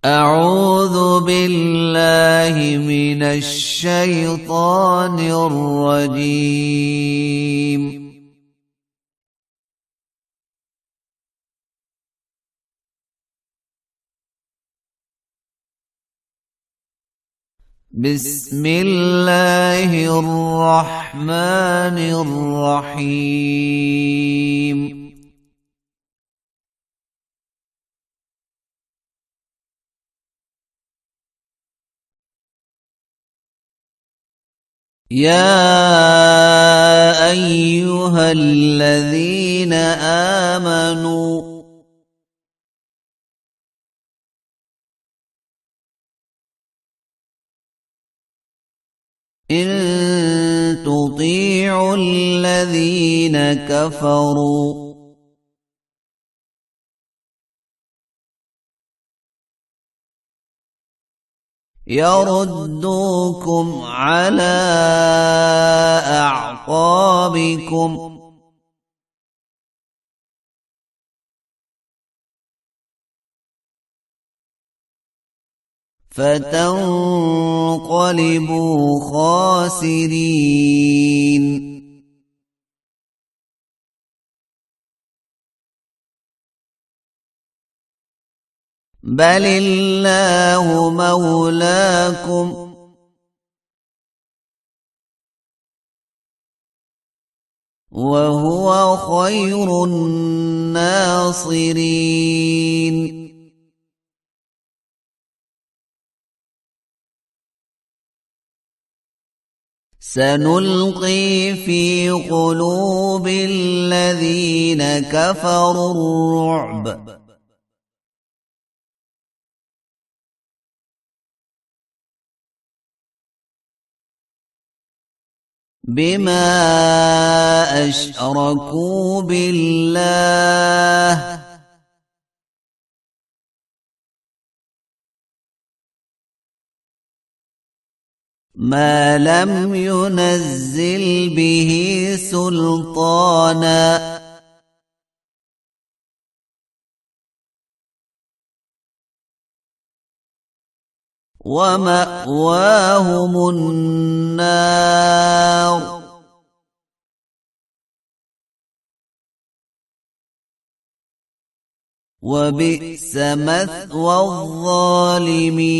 أعوذ بالله من الشيطان الرجيم. بسم الله الرحمن الرحيم. يا أيها الذين آمنوا إن تطيعوا الذين كفروا يردوكم على أعقابكم فتنقلبوا خاسرين. بل الله مولاكم وهو خير الناصرين. سنلقي في قلوب الذين كفروا الرعب بما أشركوا بالله ما لم ينزل به سلطانا ومأواهم النار وبئس مثوى الظالمين.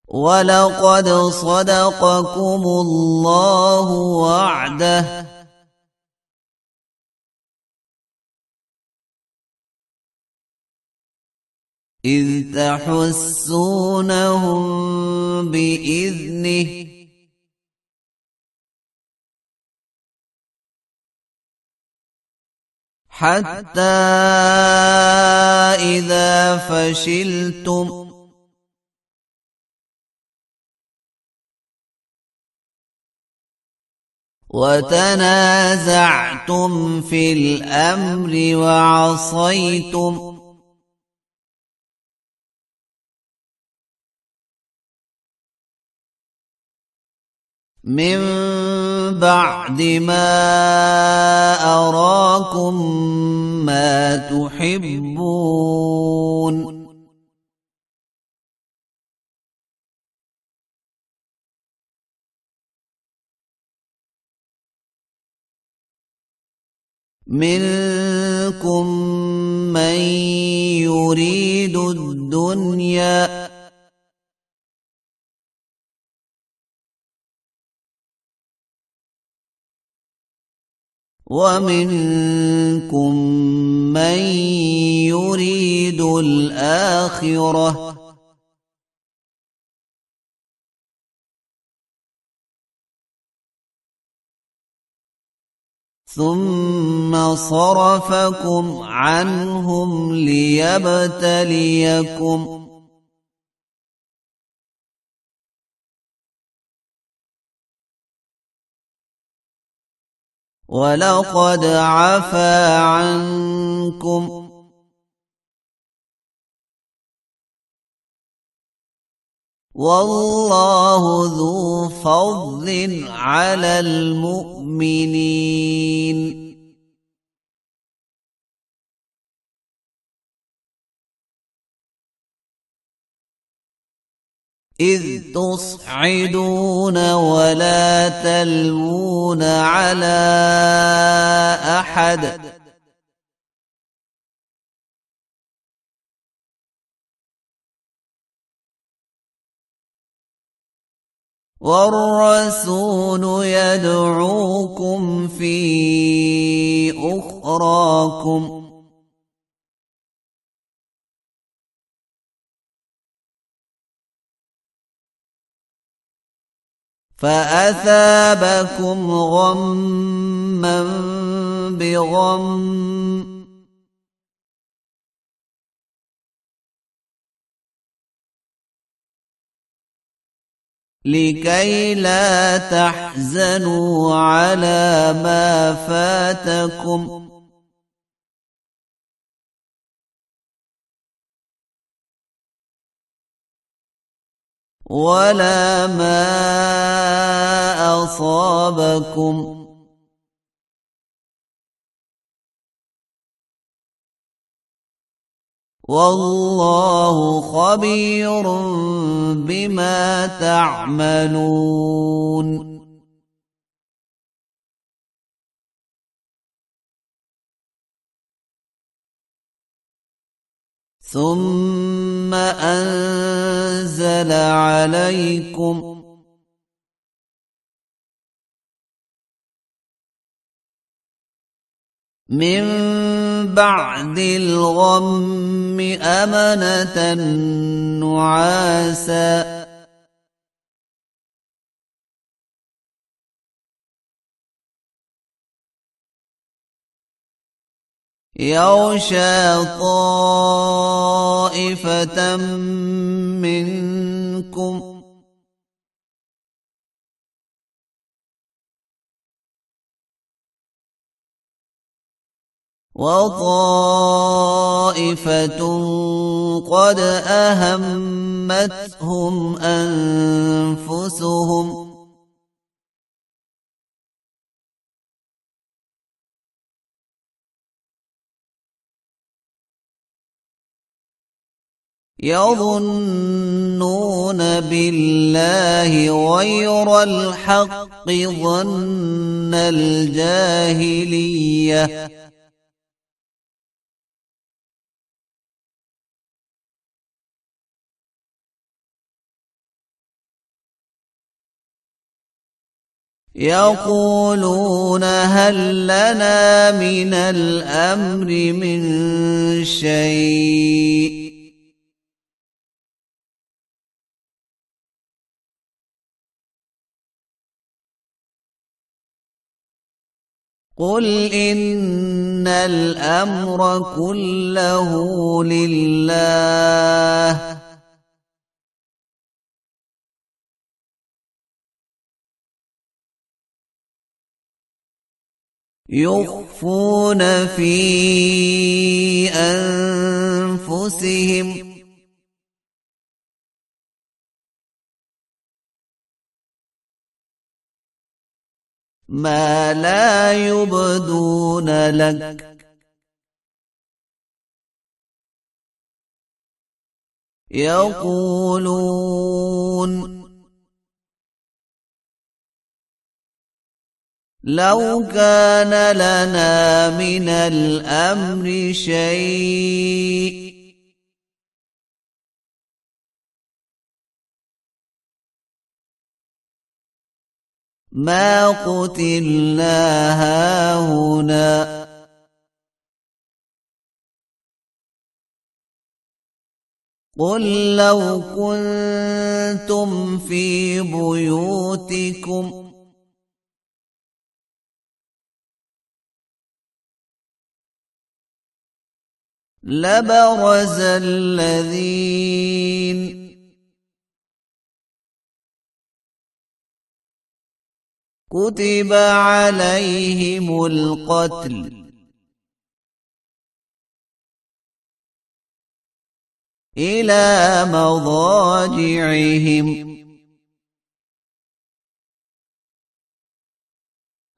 ولقد صدقكم الله وعده إذ تحسونهم بإذنه حتى إذا فشلتم وتنازعتم في الأمر وعصيتم من بعد ما أراكم ما تحبون منكم من يريد الدنيا ومنكم من يريد الآخرة ثم صرفكم عنهم ليبتليكم ولقد عفا عنكم والله ذو فضل على المؤمنين. إذ تصعدون ولا تلوون على أحد والرسول يدعوكم في أخراكم فأثابكم غما بغم لكي لا تحزنوا على ما فاتكم ولا ما أصابكم والله خبير بما تعملون ثم أنزل عليكم من بعد الغم أمنة نعاسا يغشى طائفة منكم وطائفة قد أهمتهم أنفسهم يظنون بالله غير الحق ظن الجاهلية يقولون هل لنا من الأمر من شيء قل إن الأمر كله لله يخفون في أنفسهم ما لا يبدون لك يقولون لو كان لنا من الأمر شيء ما قتلنا هاهنا قل لو كنتم في بيوتكم لبرز الذين كتب عليهم القتل إلى مضاجعهم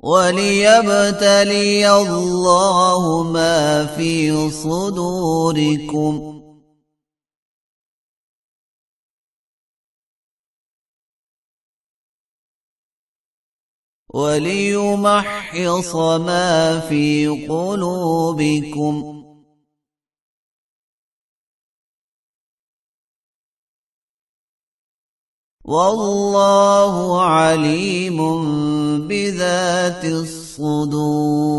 وليبتلي الله ما في صدوركم وليمحص ما في قلوبكم والله عليم بذات الصدور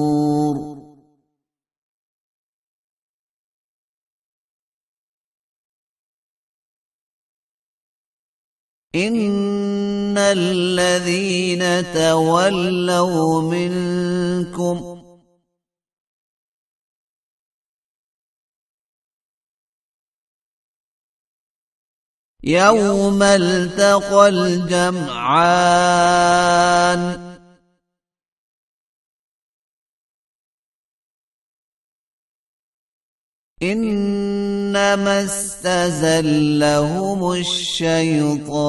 إن الذين تولوا منكم يوم التقى الجمعان إنما استزلهم الشيطان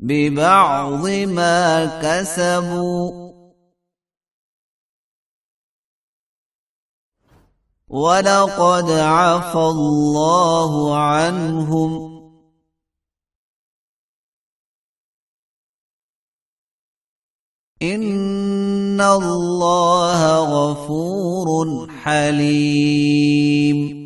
ببعض ما كسبوا ولقد عفى الله عنهم إن الله غفور حليم